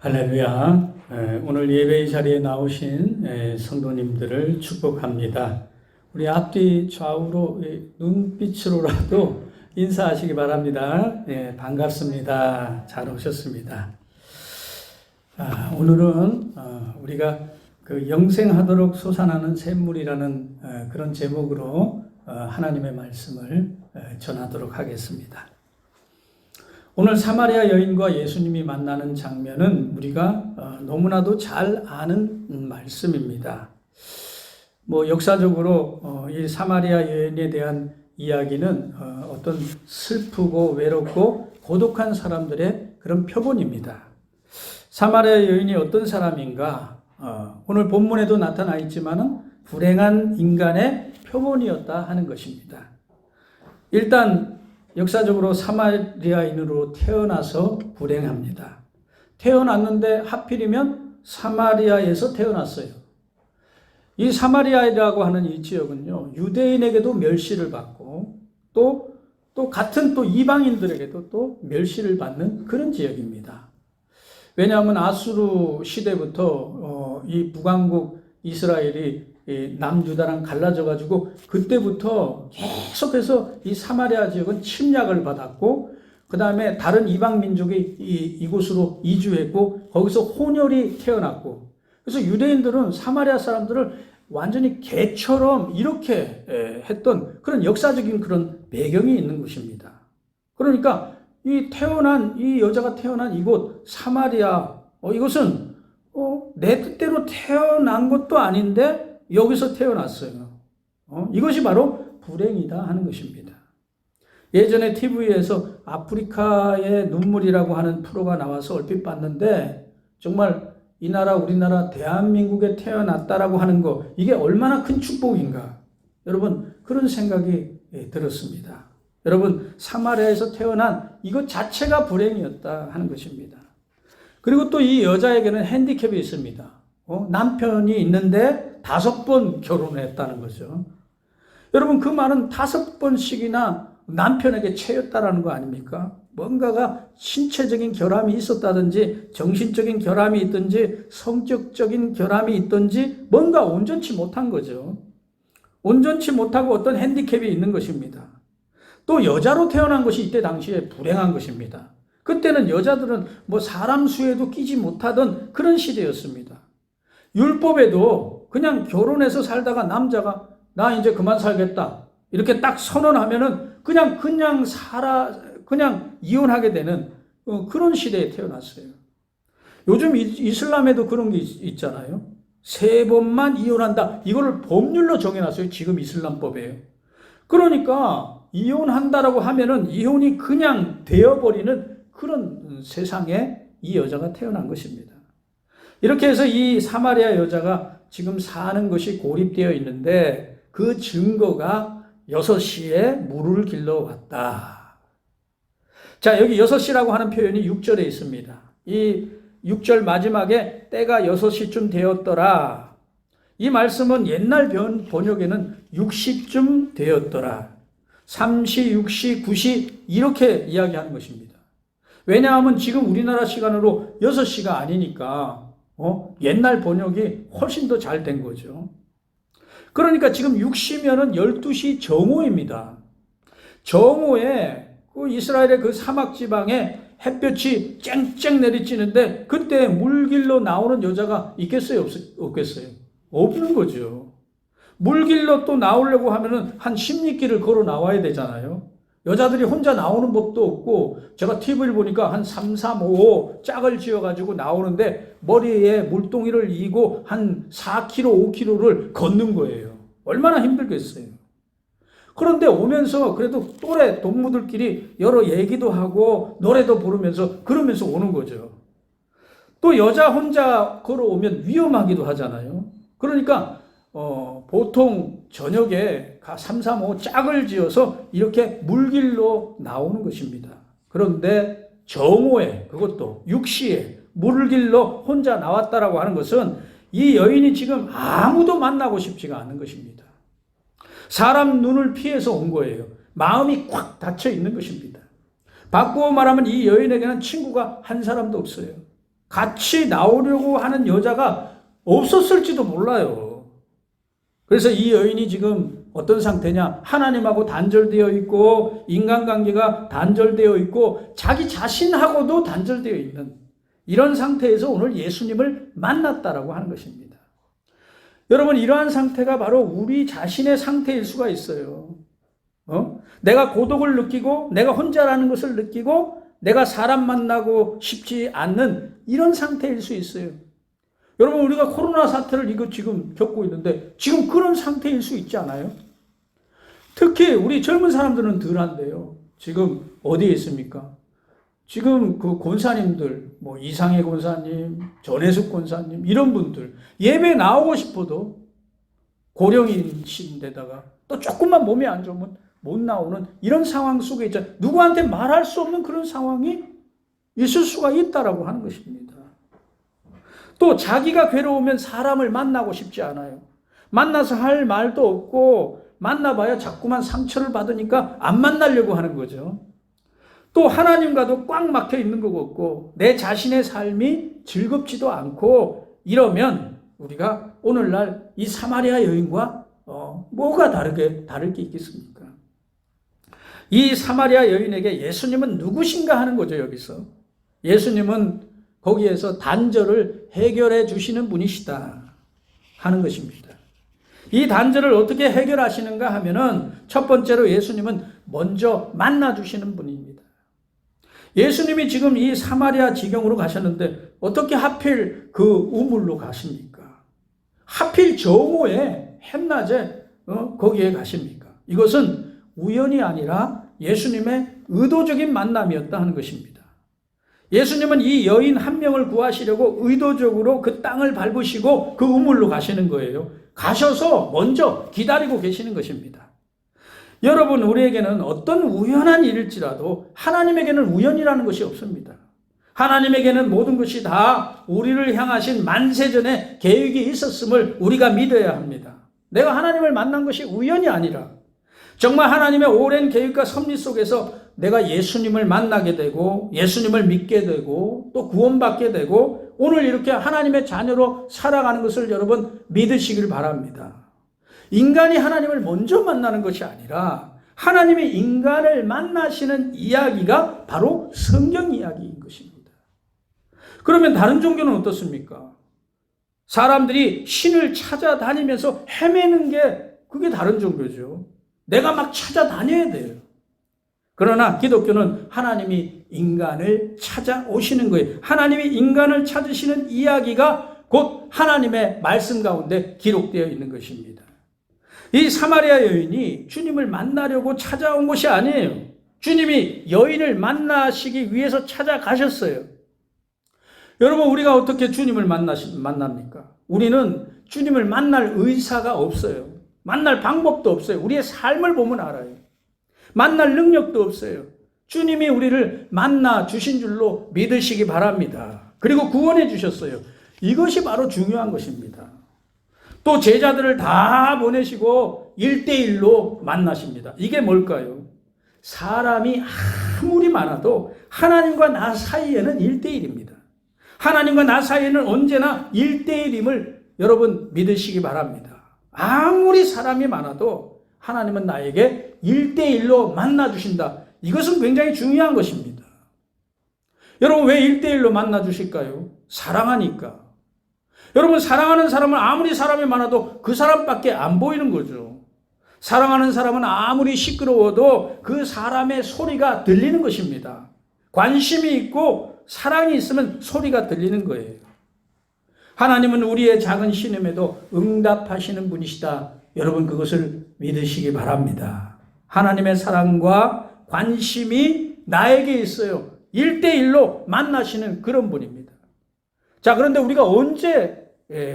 할렐루야. 오늘 예배의 자리에 나오신 성도님들을 축복합니다. 우리 앞뒤 좌우로 눈빛으로라도 인사하시기 바랍니다. 반갑습니다. 잘 오셨습니다. 오늘은 우리가 그 영생하도록 솟아나는 샘물이라는 그런 제목으로 하나님의 말씀을 전하도록 하겠습니다. 오늘 사마리아 여인과 예수님이 만나는 장면은 우리가 너무나도 잘 아는 말씀입니다. 역사적으로 이 사마리아 여인에 대한 이야기는 어떤 슬프고 외롭고 고독한 사람들의 그런 표본입니다. 사마리아 여인이 어떤 사람인가? 오늘 본문에도 나타나 있지만은 불행한 인간의 표본이었다 하는 것입니다. 일단 역사적으로 사마리아인으로 태어나서 불행합니다. 태어났는데 하필이면 사마리아에서 태어났어요. 이 사마리아라고 하는 이 지역은요, 유대인에게도 멸시를 받고 또 같은 또 이방인들에게도 또 멸시를 받는 그런 지역입니다. 왜냐하면 아수르 시대부터 이 북왕국 이스라엘이 남유다랑 갈라져 가지고 그때부터 계속해서 이 사마리아 지역은 침략을 받았고, 그 다음에 다른 이방 민족이 이곳으로 이주했고, 거기서 혼혈이 태어났고, 그래서 유대인들은 사마리아 사람들을 완전히 개처럼 이렇게 했던 그런 역사적인 그런 배경이 있는 곳입니다. 그러니까 이 여자가 태어난 이곳 사마리아, 이것은 내 뜻대로 태어난 것도 아닌데 여기서 태어났어요. 이것이 바로 불행이다 하는 것입니다. 예전에 TV에서 아프리카의 눈물이라고 하는 프로가 나와서 얼핏 봤는데, 정말 이 나라 우리나라 대한민국에 태어났다라고 하는 거, 이게 얼마나 큰 축복인가, 여러분 그런 생각이 들었습니다. 여러분, 사마리아에서 태어난 이것 자체가 불행이었다 하는 것입니다. 그리고 또 이 여자에게는 핸디캡이 있습니다. 남편이 있는데 5번 결혼을 했다는 거죠. 여러분, 그 말은 5번씩이나 남편에게 채였다라는 거 아닙니까? 뭔가가 신체적인 결함이 있었다든지, 정신적인 결함이 있든지, 성격적인 결함이 있든지, 뭔가 온전치 못한 거죠. 온전치 못하고 어떤 핸디캡이 있는 것입니다. 또 여자로 태어난 것이 이때 당시에 불행한 것입니다. 그때는 여자들은 사람 수에도 끼지 못하던 그런 시대였습니다. 율법에도 그냥 결혼해서 살다가 남자가 나 이제 그만 살겠다 이렇게 딱 선언하면은 그냥 이혼하게 되는 그런 시대에 태어났어요. 요즘 이슬람에도 그런 게 있잖아요. 3번만 이혼한다. 이거를 법률로 정해놨어요. 지금 이슬람법에요. 그러니까 이혼한다라고 하면은 이혼이 그냥 되어버리는 그런 세상에 이 여자가 태어난 것입니다. 이렇게 해서 이 사마리아 여자가 지금 사는 것이 고립되어 있는데, 그 증거가 6시에 물을 길러 왔다. 자, 여기 6시라고 하는 표현이 6절에 있습니다. 이 6절 마지막에 때가 6시쯤 되었더라. 이 말씀은 옛날 번역에는 60쯤 되었더라, 3시, 6시, 9시 이렇게 이야기하는 것입니다. 왜냐하면 지금 우리나라 시간으로 6시가 아니니까 옛날 번역이 훨씬 더 잘 된 거죠. 그러니까 지금 6시면은 12시 정오입니다. 정오에 그 이스라엘의 그 사막 지방에 햇볕이 쨍쨍 내리쬐는데, 그때 물길로 나오는 여자가 있겠어요? 없겠어요? 없는 거죠. 물길로 또 나오려고 하면은 한 10리길을 걸어 나와야 되잖아요. 여자들이 혼자 나오는 법도 없고, 제가 TV를 보니까 한 3, 3, 5 짝을 지어가지고 나오는데 머리에 물동이를 이고 한 4km, 5km를 걷는 거예요. 얼마나 힘들겠어요. 그런데 오면서 그래도 또래 동무들끼리 여러 얘기도 하고 노래도 부르면서 그러면서 오는 거죠. 또 여자 혼자 걸어오면 위험하기도 하잖아요. 그러니까 보통 저녁에 3, 3, 5 짝을 지어서 이렇게 물길로 나오는 것입니다. 그런데 정오에, 그것도 6시에 물길로 혼자 나왔다라고 하는 것은 이 여인이 지금 아무도 만나고 싶지가 않은 것입니다. 사람 눈을 피해서 온 거예요. 마음이 꽉 닫혀 있는 것입니다. 바꾸어 말하면 이 여인에게는 친구가 한 사람도 없어요. 같이 나오려고 하는 여자가 없었을지도 몰라요. 그래서 이 여인이 지금 어떤 상태냐? 하나님하고 단절되어 있고 인간관계가 단절되어 있고 자기 자신하고도 단절되어 있는 이런 상태에서 오늘 예수님을 만났다라고 하는 것입니다. 여러분, 이러한 상태가 바로 우리 자신의 상태일 수가 있어요. 내가 고독을 느끼고 내가 혼자라는 것을 느끼고 내가 사람 만나고 싶지 않는 이런 상태일 수 있어요. 여러분, 우리가 코로나 사태를 이거 지금 겪고 있는데 지금 그런 상태일 수 있지 않아요? 특히 우리 젊은 사람들은 덜한데요. 지금 어디에 있습니까? 지금 그 권사님들, 뭐 이상해 권사님, 전혜숙 권사님 이런 분들 예배 나오고 싶어도 고령이신데다가 또 조금만 몸이 안 좋으면 못 나오는 이런 상황 속에 있죠. 누구한테 말할 수 없는 그런 상황이 있을 수가 있다라고 하는 것입니다. 또 자기가 괴로우면 사람을 만나고 싶지 않아요. 만나서 할 말도 없고 만나봐야 자꾸만 상처를 받으니까 안 만나려고 하는 거죠. 또 하나님과도 꽉 막혀 있는 것 같고 내 자신의 삶이 즐겁지도 않고 이러면 우리가 오늘날 이 사마리아 여인과 뭐가 다를 게 있겠습니까? 이 사마리아 여인에게 예수님은 누구신가 하는 거죠. 여기서 예수님은 거기에서 단절을 해결해 주시는 분이시다 하는 것입니다. 이 단절을 어떻게 해결하시는가 하면은 첫 번째로 예수님은 먼저 만나 주시는 분입니다. 예수님이 지금 이 사마리아 지경으로 가셨는데 어떻게 하필 그 우물로 가십니까? 하필 정오에 한낮에 거기에 가십니까? 이것은 우연이 아니라 예수님의 의도적인 만남이었다 하는 것입니다. 예수님은 이 여인 한 명을 구하시려고 의도적으로 그 땅을 밟으시고 그 우물로 가시는 거예요. 가셔서 먼저 기다리고 계시는 것입니다. 여러분, 우리에게는 어떤 우연한 일일지라도 하나님에게는 우연이라는 것이 없습니다. 하나님에게는 모든 것이 다 우리를 향하신 만세전에 계획이 있었음을 우리가 믿어야 합니다. 내가 하나님을 만난 것이 우연이 아니라 정말 하나님의 오랜 계획과 섭리 속에서 내가 예수님을 만나게 되고 예수님을 믿게 되고 또 구원받게 되고 오늘 이렇게 하나님의 자녀로 살아가는 것을 여러분 믿으시길 바랍니다. 인간이 하나님을 먼저 만나는 것이 아니라 하나님이 인간을 만나시는 이야기가 바로 성경 이야기인 것입니다. 그러면 다른 종교는 어떻습니까? 사람들이 신을 찾아다니면서 헤매는 게 그게 다른 종교죠. 내가 막 찾아다녀야 돼요. 그러나 기독교는 하나님이 인간을 찾아오시는 거예요. 하나님이 인간을 찾으시는 이야기가 곧 하나님의 말씀 가운데 기록되어 있는 것입니다. 이 사마리아 여인이 주님을 만나려고 찾아온 것이 아니에요. 주님이 여인을 만나시기 위해서 찾아가셨어요. 여러분, 우리가 어떻게 주님을 만납니까? 우리는 주님을 만날 의사가 없어요. 만날 방법도 없어요. 우리의 삶을 보면 알아요. 만날 능력도 없어요. 주님이 우리를 만나 주신 줄로 믿으시기 바랍니다. 그리고 구원해 주셨어요. 이것이 바로 중요한 것입니다. 또 제자들을 다 보내시고 1대1로 만나십니다. 이게 뭘까요? 사람이 아무리 많아도 하나님과 나 사이에는 1대1입니다. 하나님과 나 사이에는 언제나 1대1임을 여러분 믿으시기 바랍니다. 아무리 사람이 많아도 하나님은 나에게 1대1로 만나주신다. 이것은 굉장히 중요한 것입니다. 여러분, 왜 1대1로 만나주실까요? 사랑하니까. 여러분, 사랑하는 사람은 아무리 사람이 많아도 그 사람밖에 안 보이는 거죠. 사랑하는 사람은 아무리 시끄러워도 그 사람의 소리가 들리는 것입니다. 관심이 있고 사랑이 있으면 소리가 들리는 거예요. 하나님은 우리의 작은 신음에도 응답하시는 분이시다. 여러분, 그것을 믿으시기 바랍니다. 하나님의 사랑과 관심이 나에게 있어요. 1대1로 만나시는 그런 분입니다. 자, 그런데 우리가 언제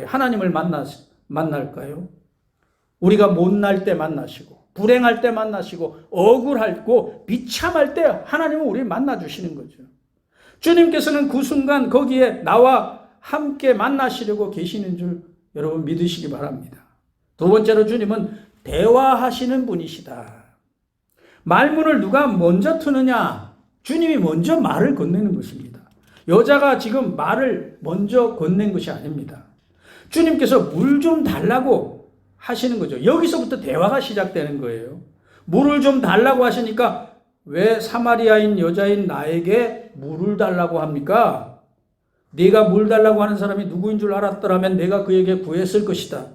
하나님을 만날까요? 우리가 못날 때 만나시고 불행할 때 만나시고 억울하고 비참할 때 하나님은 우리를 만나주시는 거죠. 주님께서는 그 순간 거기에 나와 함께 만나시려고 계시는 줄 여러분 믿으시기 바랍니다. 두 번째로 주님은 대화하시는 분이시다. 말문을 누가 먼저 트느냐? 주님이 먼저 말을 건네는 것입니다. 여자가 지금 말을 먼저 건넨 것이 아닙니다. 주님께서 물 좀 달라고 하시는 거죠. 여기서부터 대화가 시작되는 거예요. 물을 좀 달라고 하시니까 왜 사마리아인 여자인 나에게 물을 달라고 합니까? 네가 물 달라고 하는 사람이 누구인 줄 알았더라면 내가 그에게 구했을 것이다.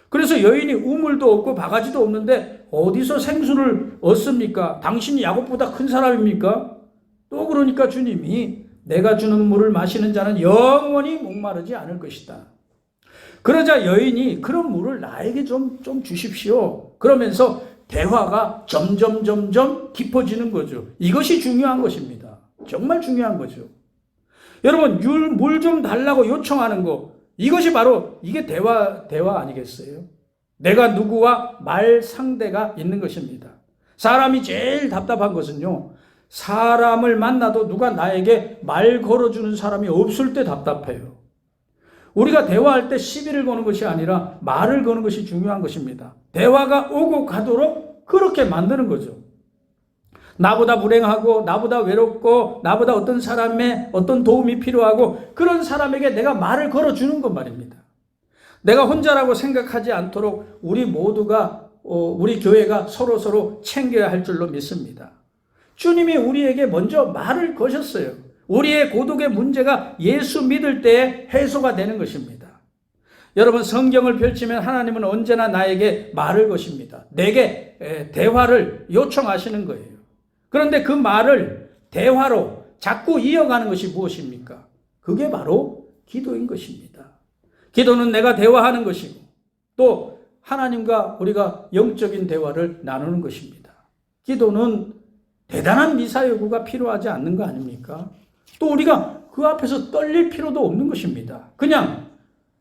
그래서 여인이 우물도 없고 바가지도 없는데 어디서 생수를 얻습니까? 당신이 야곱보다 큰 사람입니까? 또 그러니까 주님이 내가 주는 물을 마시는 자는 영원히 목마르지 않을 것이다. 그러자 여인이 그런 물을 나에게 좀 주십시오. 그러면서 대화가 점점 깊어지는 거죠. 이것이 중요한 것입니다. 정말 중요한 거죠. 여러분, 물 좀 달라고 요청하는 거, 이것이 바로 이게 대화 아니겠어요? 내가 누구와 말 상대가 있는 것입니다. 사람이 제일 답답한 것은요, 사람을 만나도 누가 나에게 말 걸어주는 사람이 없을 때 답답해요. 우리가 대화할 때 시비를 거는 것이 아니라 말을 거는 것이 중요한 것입니다. 대화가 오고 가도록 그렇게 만드는 거죠. 나보다 불행하고 나보다 외롭고 나보다 어떤 사람의 어떤 도움이 필요하고 그런 사람에게 내가 말을 걸어주는 것 말입니다. 내가 혼자라고 생각하지 않도록 우리 모두가 우리 교회가 서로 챙겨야 할 줄로 믿습니다. 주님이 우리에게 먼저 말을 거셨어요. 우리의 고독의 문제가 예수 믿을 때에 해소가 되는 것입니다. 여러분, 성경을 펼치면 하나님은 언제나 나에게 말을 거십니다. 내게 대화를 요청하시는 거예요. 그런데 그 말을 대화로 자꾸 이어가는 것이 무엇입니까? 그게 바로 기도인 것입니다. 기도는 내가 대화하는 것이고 또 하나님과 우리가 영적인 대화를 나누는 것입니다. 기도는 대단한 미사여구가 필요하지 않는 거 아닙니까? 또 우리가 그 앞에서 떨릴 필요도 없는 것입니다. 그냥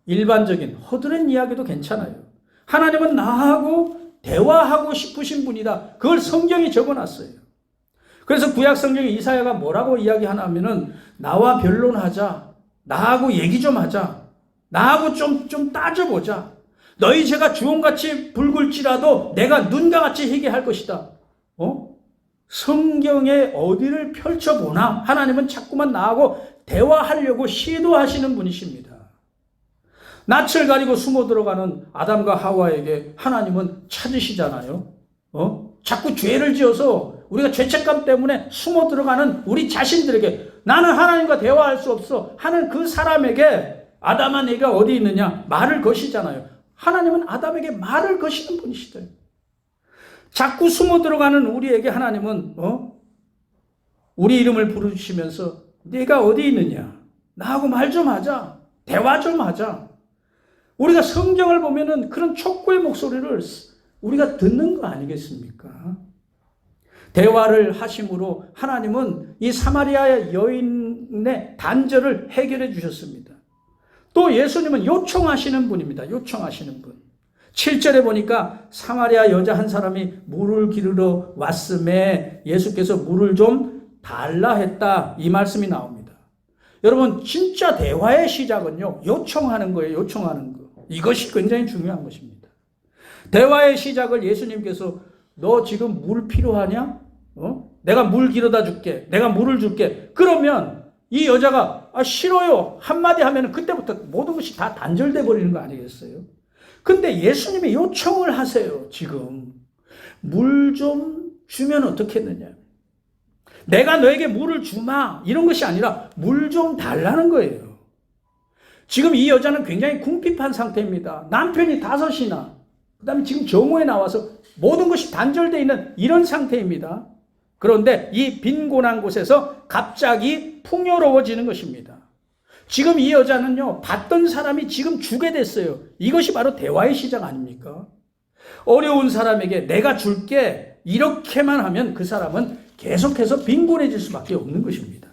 일반적인 허드렛 이야기도 괜찮아요. 하나님은 나하고 대화하고 싶으신 분이다. 그걸 성경이 적어놨어요. 그래서 구약 성경에 이사야가 뭐라고 이야기하냐면은 나와 변론하자. 나하고 얘기 좀 하자. 나하고 좀 따져보자. 너희 죄가 주홍같이 붉을지라도 내가 눈과 같이 희게 할 것이다. 성경에 어디를 펼쳐보나 하나님은 자꾸만 나하고 대화하려고 시도하시는 분이십니다. 낯을 가리고 숨어 들어가는 아담과 하와에게 하나님은 찾으시잖아요. 자꾸 죄를 지어서 우리가 죄책감 때문에 숨어 들어가는 우리 자신들에게 나는 하나님과 대화할 수 없어 하는 그 사람에게 아담아 네가 어디 있느냐 말을 거시잖아요. 하나님은 아담에게 말을 거시는 분이시대요. 자꾸 숨어 들어가는 우리에게 하나님은 우리 이름을 부르시면서 네가 어디 있느냐 나하고 말 좀 하자 대화 좀 하자. 우리가 성경을 보면은 그런 촉구의 목소리를 우리가 듣는 거 아니겠습니까? 대화를 하심으로 하나님은 이 사마리아 여인의 단절을 해결해 주셨습니다. 또 예수님은 요청하시는 분입니다. 요청하시는 분. 7절에 보니까 사마리아 여자 한 사람이 물을 기르러 왔음에 예수께서 물을 좀 달라 했다. 이 말씀이 나옵니다. 여러분, 진짜 대화의 시작은요, 요청하는 거예요. 요청하는 거. 이것이 굉장히 중요한 것입니다. 대화의 시작을 예수님께서 너 지금 물 필요하냐? 내가 물 기르다 줄게. 내가 물을 줄게. 그러면 이 여자가 싫어요. 한마디 하면 그때부터 모든 것이 다 단절돼 버리는 거 아니겠어요? 근데 예수님이 요청을 하세요. 지금 물 좀 주면 어떻겠느냐. 내가 너에게 물을 주마 이런 것이 아니라 물 좀 달라는 거예요. 지금 이 여자는 굉장히 궁핍한 상태입니다. 남편이 5이나 그 다음에 지금 정오에 나와서 모든 것이 단절되어 있는 이런 상태입니다. 그런데 이 빈곤한 곳에서 갑자기 풍요로워지는 것입니다. 지금 이 여자는요, 받던 사람이 지금 주게 됐어요. 이것이 바로 대화의 시작 아닙니까? 어려운 사람에게 내가 줄게 이렇게만 하면 그 사람은 계속해서 빈곤해질 수밖에 없는 것입니다.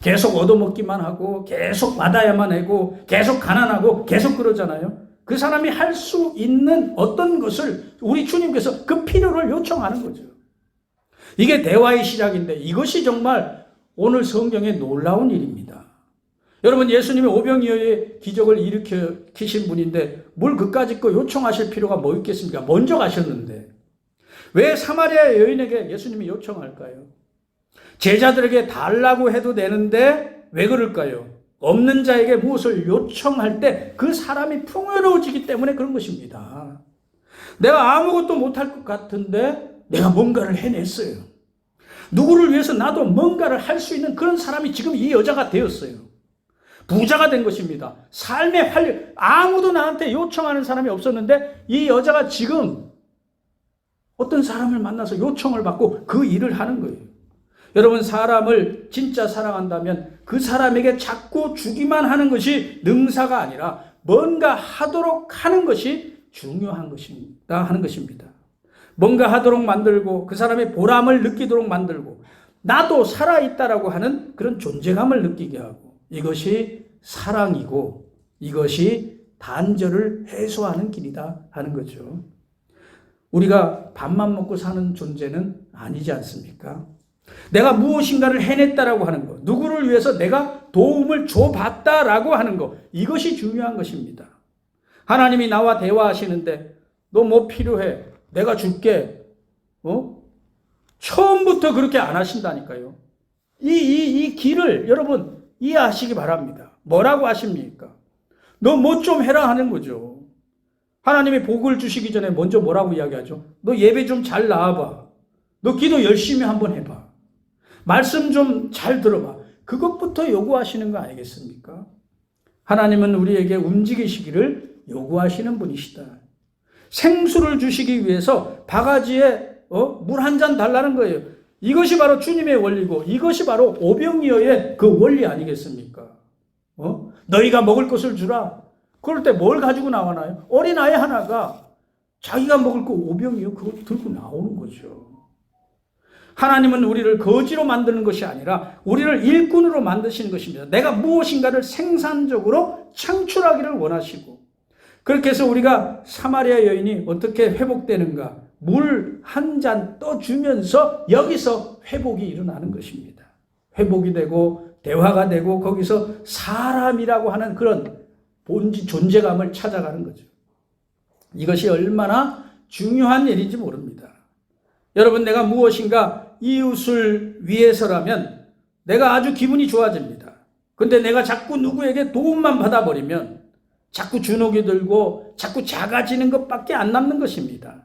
계속 얻어먹기만 하고 계속 받아야만 하고 계속 가난하고 계속 그러잖아요. 그 사람이 할 수 있는 어떤 것을 우리 주님께서 그 필요를 요청하는 거죠. 이게 대화의 시작인데 이것이 정말 오늘 성경의 놀라운 일입니다. 여러분, 예수님이 오병이어의 기적을 일으키신 분인데 뭘 그까짓 거 요청하실 필요가 뭐 있겠습니까? 먼저 가셨는데 왜 사마리아 여인에게 예수님이 요청할까요? 제자들에게 달라고 해도 되는데 왜 그럴까요? 없는 자에게 무엇을 요청할 때 그 사람이 풍요로워지기 때문에 그런 것입니다. 내가 아무것도 못할 것 같은데 내가 뭔가를 해냈어요. 누구를 위해서 나도 뭔가를 할 수 있는 그런 사람이 지금 이 여자가 되었어요. 부자가 된 것입니다. 삶의 활력, 아무도 나한테 요청하는 사람이 없었는데 이 여자가 지금 어떤 사람을 만나서 요청을 받고 그 일을 하는 거예요. 여러분, 사람을 진짜 사랑한다면 그 사람에게 자꾸 주기만 하는 것이 능사가 아니라 뭔가 하도록 하는 것이 중요한 것이다 하는 것입니다. 뭔가 하도록 만들고 그 사람의 보람을 느끼도록 만들고 나도 살아있다라고 하는 그런 존재감을 느끼게 하고, 이것이 사랑이고 이것이 단절을 해소하는 길이다 하는 거죠. 우리가 밥만 먹고 사는 존재는 아니지 않습니까? 내가 무엇인가를 해냈다라고 하는 것, 누구를 위해서 내가 도움을 줘봤다라고 하는 것, 이것이 중요한 것입니다. 하나님이 나와 대화하시는데 너 뭐 필요해? 내가 줄게. 처음부터 그렇게 안 하신다니까요. 이 길을 여러분 이해하시기 바랍니다. 뭐라고 하십니까? 너 뭐 좀 해라 하는 거죠. 하나님이 복을 주시기 전에 먼저 뭐라고 이야기하죠? 너 예배 좀 잘 나와봐. 너 기도 열심히 한번 해봐. 말씀 좀 잘 들어봐. 그것부터 요구하시는 거 아니겠습니까? 하나님은 우리에게 움직이시기를 요구하시는 분이시다. 생수를 주시기 위해서 바가지에 물 한 잔 달라는 거예요. 이것이 바로 주님의 원리고 이것이 바로 오병이어의 그 원리 아니겠습니까? 너희가 먹을 것을 주라. 그럴 때 뭘 가지고 나와나요? 어린아이 하나가 자기가 먹을 거 오병이어 그거 들고 나오는 거죠. 하나님은 우리를 거지로 만드는 것이 아니라 우리를 일꾼으로 만드시는 것입니다. 내가 무엇인가를 생산적으로 창출하기를 원하시고, 그렇게 해서 우리가 사마리아 여인이 어떻게 회복되는가, 물 한 잔 떠주면서 여기서 회복이 일어나는 것입니다. 회복이 되고 대화가 되고 거기서 사람이라고 하는 그런 본질, 존재감을 찾아가는 거죠. 이것이 얼마나 중요한 일인지 모릅니다. 여러분, 내가 무엇인가 이웃을 위해서라면 내가 아주 기분이 좋아집니다. 근데 내가 자꾸 누구에게 도움만 받아버리면 자꾸 주눅이 들고 자꾸 작아지는 것밖에 안 남는 것입니다.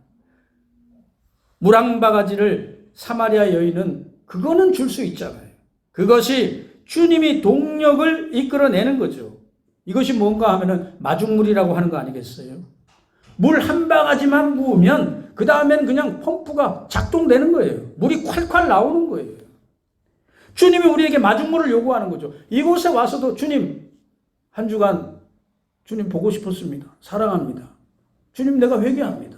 무랑바가지를 사마리아 여인은 그거는 줄 수 있잖아요. 그것이 주님이 동력을 이끌어내는 거죠. 이것이 뭔가 하면은 마중물이라고 하는 거 아니겠어요? 물 한 바가지만 부으면 그 다음엔 그냥 펌프가 작동되는 거예요. 물이 콸콸 나오는 거예요. 주님이 우리에게 마중물을 요구하는 거죠. 이곳에 와서도 주님, 한 주간 주님 보고 싶었습니다. 사랑합니다. 주님, 내가 회개합니다.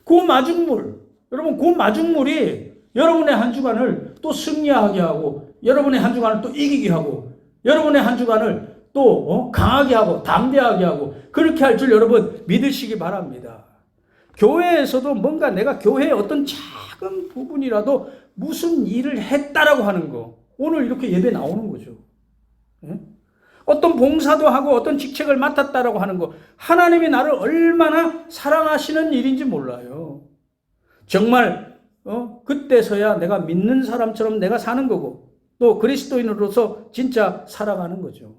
그 마중물, 여러분, 그 마중물이 여러분의 한 주간을 또 승리하게 하고, 여러분의 한 주간을 또 이기게 하고, 여러분의 한 주간을 또 강하게 하고 담대하게 하고, 그렇게 할 줄 여러분 믿으시기 바랍니다. 교회에서도 뭔가 내가 교회의 어떤 작은 부분이라도 무슨 일을 했다라고 하는 거, 오늘 이렇게 예배 나오는 거죠. 어떤 봉사도 하고 어떤 직책을 맡았다라고 하는 거, 하나님이 나를 얼마나 사랑하시는 일인지 몰라요. 정말 그때서야 내가 믿는 사람처럼 내가 사는 거고, 또 그리스도인으로서 진짜 살아가는 거죠.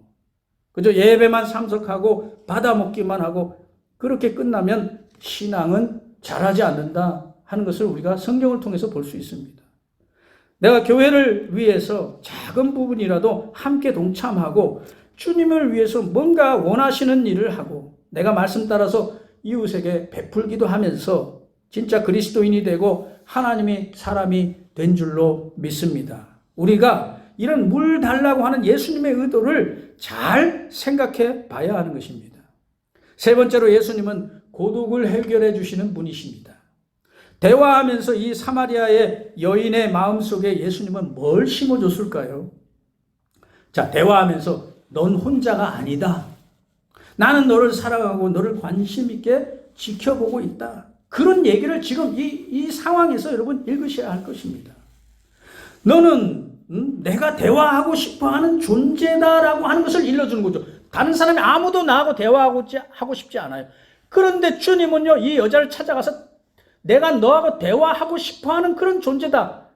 그저 예배만 참석하고 받아먹기만 하고 그렇게 끝나면 신앙은 잘하지 않는다 하는 것을 우리가 성경을 통해서 볼 수 있습니다. 내가 교회를 위해서 작은 부분이라도 함께 동참하고 주님을 위해서 뭔가 원하시는 일을 하고 내가 말씀 따라서 이웃에게 베풀기도 하면서 진짜 그리스도인이 되고 하나님의 사람이 된 줄로 믿습니다. 우리가 이런 물 달라고 하는 예수님의 의도를 잘 생각해 봐야 하는 것입니다. 세 번째로, 예수님은 고독을 해결해 주시는 분이십니다. 대화하면서 이 사마리아의 여인의 마음속에 예수님은 뭘 심어줬을까요? 자, 대화하면서 넌 혼자가 아니다. 나는 너를 사랑하고 너를 관심 있게 지켜보고 있다. 그런 얘기를 지금 이 상황에서 여러분 읽으셔야 할 것입니다. 너는 내가 대화하고 싶어하는 존재다라고 하는 것을 일러주는 거죠. 다른 사람이 아무도 나하고 대화하고 싶지 않아요. 그런데 주님은요, 이 여자를 찾아가서 내가 너하고 대화하고 싶어하는 그런 존재다.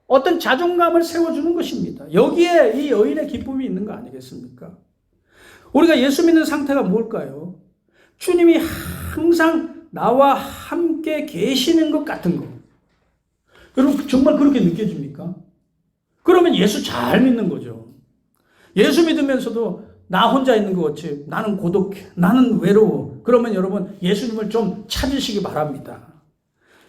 어떤 자존감을 세워주는 것입니다. 여기에 이 여인의 기쁨이 있는 거 아니겠습니까? 우리가 예수 믿는 상태가 뭘까요? 주님이 항상 나와 함께 계시는 것 같은 거. 여러분 정말 그렇게 느껴집니까? 그러면 예수 잘 믿는 거죠. 예수 믿으면서도 나 혼자 있는 것 같이 나는 고독해, 나는 외로워. 그러면 여러분 예수님을 좀 찾으시기 바랍니다.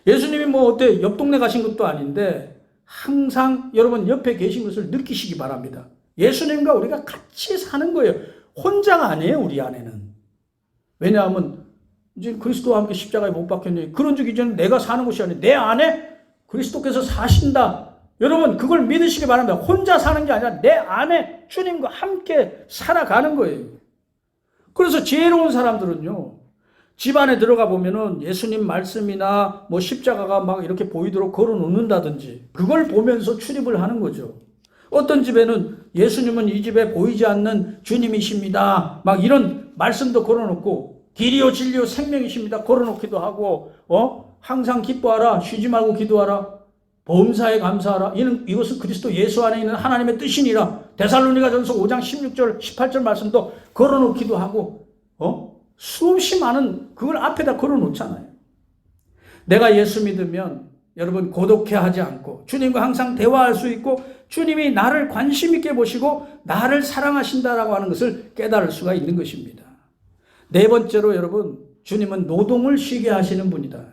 예수님이 뭐 어때 옆 동네 가신 것도 아닌데 항상 여러분 옆에 계신 것을 느끼시기 바랍니다. 예수님과 우리가 같이 사는 거예요. 혼자가 아니에요, 우리 안에는. 왜냐하면 이제 그리스도와 함께 십자가에 못 박혔는데 그런 적 이제는 내가 사는 것이 아니라 내 안에 그리스도께서 사신다. 여러분 그걸 믿으시기 바랍니다. 혼자 사는 게 아니라 내 안에 주님과 함께 살아가는 거예요. 그래서 지혜로운 사람들은요, 집안에 들어가 보면은 예수님 말씀이나 뭐 십자가가 막 이렇게 보이도록 걸어 놓는다든지 그걸 보면서 출입을 하는 거죠. 어떤 집에는 예수님은 이 집에 보이지 않는 주님이십니다. 막 이런 말씀도 걸어 놓고 길이요 진리요 생명이십니다. 걸어 놓기도 하고 항상 기뻐하라, 쉬지 말고 기도하라, 범사에 감사하라. 이것은 그리스도 예수 안에 있는 하나님의 뜻이니라. 데살로니가전서 5장 16절 18절 말씀도 걸어 놓기도 하고 수없이 많은 그걸 앞에다 걸어 놓잖아요. 내가 예수 믿으면 여러분 고독해하지 않고 주님과 항상 대화할 수 있고 주님이 나를 관심 있게 보시고 나를 사랑하신다라고 하는 것을 깨달을 수가 있는 것입니다. 네 번째로 여러분 주님은 노동을 쉬게 하시는 분이다.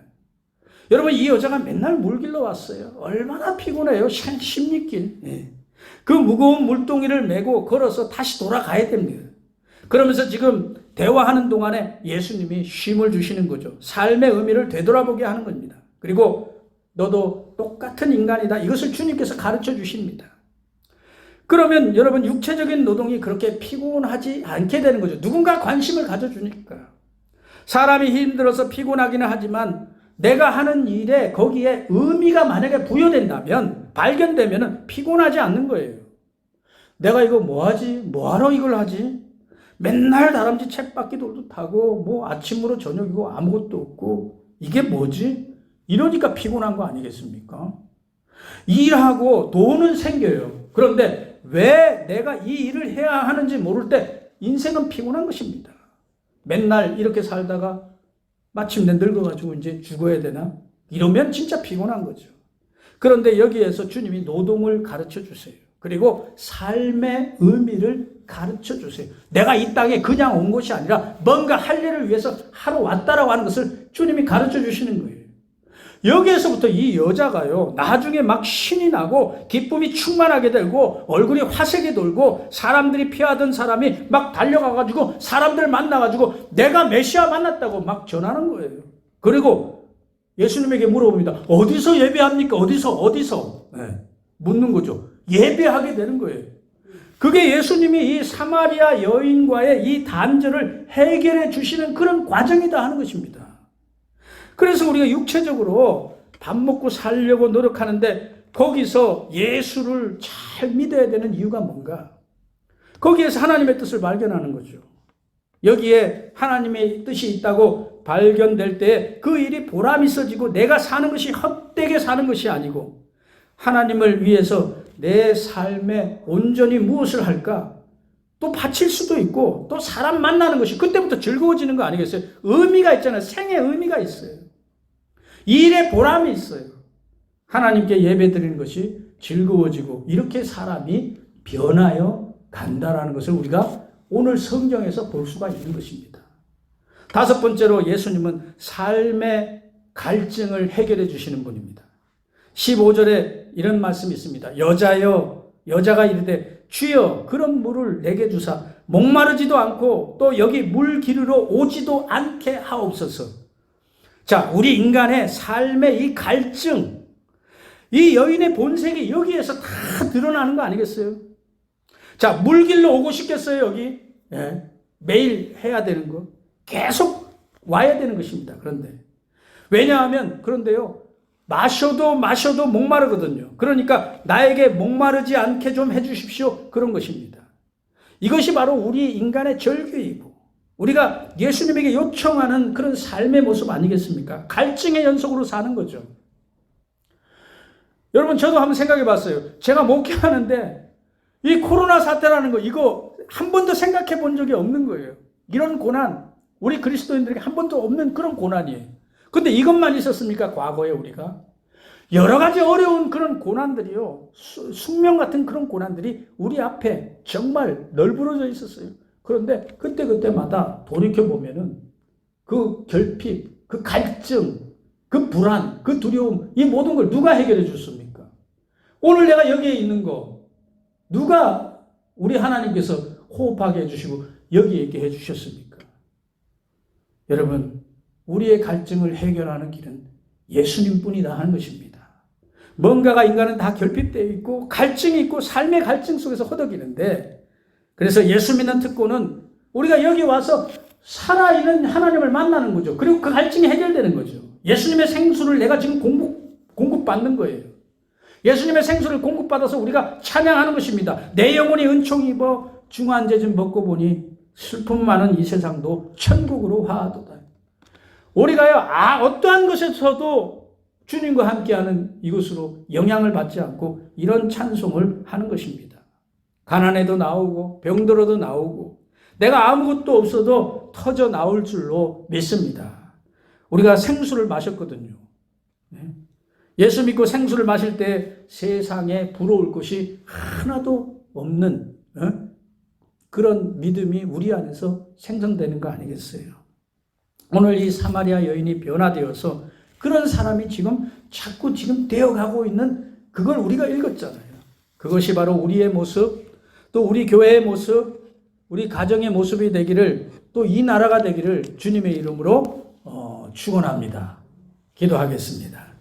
여러분 이 여자가 맨날 물 길러 왔어요. 얼마나 피곤해요. 16길. 그 무거운 물동이를 메고 걸어서 다시 돌아가야 됩니다. 그러면서 지금 대화하는 동안에 예수님이 쉼을 주시는 거죠. 삶의 의미를 되돌아보게 하는 겁니다. 그리고 너도 똑같은 인간이다. 이것을 주님께서 가르쳐 주십니다. 그러면 여러분 육체적인 노동이 그렇게 피곤하지 않게 되는 거죠. 누군가 관심을 가져주니까. 사람이 힘들어서 피곤하기는 하지만 내가 하는 일에 거기에 의미가 만약에 부여된다면 발견되면 피곤하지 않는 거예요. 내가 이거 뭐 하지? 뭐하러 이걸 하지? 맨날 다람쥐 쳇바퀴도 타고 뭐 아침으로 저녁이고 아무것도 없고 이게 뭐지? 이러니까 피곤한 거 아니겠습니까? 일하고 돈은 생겨요. 그런데 왜 내가 이 일을 해야 하는지 모를 때 인생은 피곤한 것입니다. 맨날 이렇게 살다가 마침내 늙어가지고 이제 죽어야 되나? 이러면 진짜 피곤한 거죠. 그런데 여기에서 주님이 노동을 가르쳐 주세요. 그리고 삶의 의미를 가르쳐 주세요. 내가 이 땅에 그냥 온 것이 아니라 뭔가 할 일을 위해서 하러 왔다라고 하는 것을 주님이 가르쳐 주시는 거예요. 여기에서부터 이 여자가요, 나중에 막 신이 나고 기쁨이 충만하게 되고 얼굴이 화색이 돌고 사람들이 피하던 사람이 막 달려가가지고 사람들 만나가지고 내가 메시아 만났다고 막 전하는 거예요. 그리고 예수님에게 물어봅니다. 어디서 예배합니까? 어디서? 묻는 거죠. 예배하게 되는 거예요. 그게 예수님이 이 사마리아 여인과의 이 단절을 해결해 주시는 그런 과정이다 하는 것입니다. 그래서 우리가 육체적으로 밥 먹고 살려고 노력하는데 거기서 예수를 잘 믿어야 되는 이유가 뭔가? 거기에서 하나님의 뜻을 발견하는 거죠. 여기에 하나님의 뜻이 있다고 발견될 때 그 일이 보람 있어지고 내가 사는 것이 헛되게 사는 것이 아니고 하나님을 위해서 내 삶에 온전히 무엇을 할까? 또 바칠 수도 있고 또 사람 만나는 것이 그때부터 즐거워지는 거 아니겠어요? 의미가 있잖아요. 생의 의미가 있어요. 일에 보람이 있어요. 하나님께 예배드리는 것이 즐거워지고 이렇게 사람이 변하여 간다라는 것을 우리가 오늘 성경에서 볼 수가 있는 것입니다. 다섯 번째로 예수님은 삶의 갈증을 해결해 주시는 분입니다. 15절에 이런 말씀이 있습니다. 여자가 이르되 주여 그런 물을 내게 주사 목마르지도 않고 또 여기 물 기르러 오지도 않게 하옵소서. 자, 우리 인간의 삶의 이 갈증, 이 여인의 본색이 여기에서 다 드러나는 거 아니겠어요? 자, 물 길러 오고 싶겠어요, 여기? 매일 해야 되는 거. 계속 와야 되는 것입니다. 그런데요, 마셔도 목마르거든요. 그러니까 나에게 목마르지 않게 좀 해주십시오. 그런 것입니다. 이것이 바로 우리 인간의 절규이고 우리가 예수님에게 요청하는 그런 삶의 모습 아니겠습니까? 갈증의 연속으로 사는 거죠. 여러분 저도 한번 생각해 봤어요. 제가 목회하는데 이 코로나 사태라는 거 이거 한 번도 생각해 본 적이 없는 거예요. 이런 고난 우리 그리스도인들에게 한 번도 없는 그런 고난이에요. 근데 이것만 있었습니까? 과거에 우리가 여러 가지 어려운 그런 고난들이요. 숙명 같은 그런 고난들이 우리 앞에 정말 널브러져 있었어요. 그런데 그때마다 돌이켜보면은 그 결핍, 그 갈증, 그 불안, 그 두려움, 이 모든 걸 누가 해결해 줬습니까? 오늘 내가 여기에 있는 거, 누가 우리 하나님께서 호흡하게 해주시고 여기에 있게 해주셨습니까? 여러분, 우리의 갈증을 해결하는 길은 예수님뿐이다 하는 것입니다. 뭔가가 인간은 다 결핍되어 있고 갈증이 있고 삶의 갈증 속에서 허덕이는데 그래서 예수 믿는 특권은 우리가 여기 와서 살아있는 하나님을 만나는 거죠. 그리고 그 갈증이 해결되는 거죠. 예수님의 생수를 내가 지금 공급받는 거예요. 예수님의 생수를 공급받아서 우리가 찬양하는 것입니다. 내 영혼이 은총 입어 중환제좀 먹고 보니 슬픔 많은 이 세상도 천국으로 화하도다. 우리가요, 어떠한 것에서도 주님과 함께하는 이것으로 영향을 받지 않고 이런 찬송을 하는 것입니다. 가난해도 나오고 병들어도 나오고 내가 아무것도 없어도 터져 나올 줄로 믿습니다. 우리가 생수를 마셨거든요. 예수 믿고 생수를 마실 때 세상에 부러울 것이 하나도 없는 그런 믿음이 우리 안에서 생성되는 거 아니겠어요? 오늘 이 사마리아 여인이 변화되어서 그런 사람이 자꾸 되어가고 있는 그걸 우리가 읽었잖아요. 그것이 바로 우리의 모습, 또 우리 교회의 모습, 우리 가정의 모습이 되기를, 또 이 나라가 되기를 주님의 이름으로 축원합니다. 기도하겠습니다.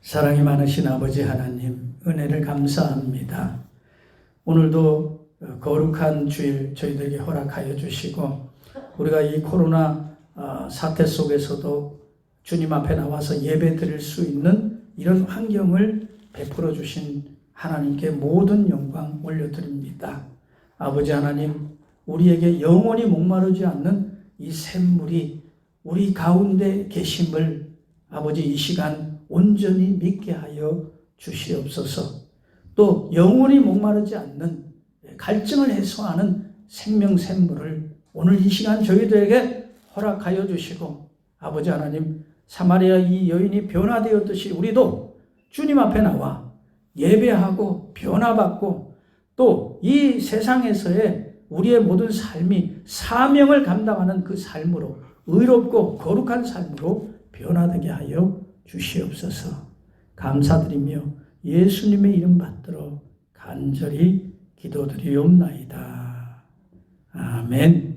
사랑이 많으신 아버지 하나님, 은혜를 감사합니다. 오늘도 거룩한 주일 저희들에게 허락하여 주시고 우리가 이 코로나 사태 속에서도 주님 앞에 나와서 예배 드릴 수 있는 이런 환경을 베풀어 주신 하나님께 모든 영광 올려드립니다. 아버지 하나님, 우리에게 영원히 목마르지 않는 이 샘물이 우리 가운데 계심을 아버지 이 시간 온전히 믿게 하여 주시옵소서. 또 영원히 목마르지 않는 갈증을 해소하는 생명 샘물을 오늘 이 시간 저희들에게 허락하여 주시고 아버지 하나님, 사마리아 이 여인이 변화되었듯이 우리도 주님 앞에 나와 예배하고 변화받고 또 이 세상에서의 우리의 모든 삶이 사명을 감당하는 그 삶으로 의롭고 거룩한 삶으로 변화되게 하여 주시옵소서. 감사드리며 예수님의 이름 받들어 간절히 기도드리옵나이다. 아멘.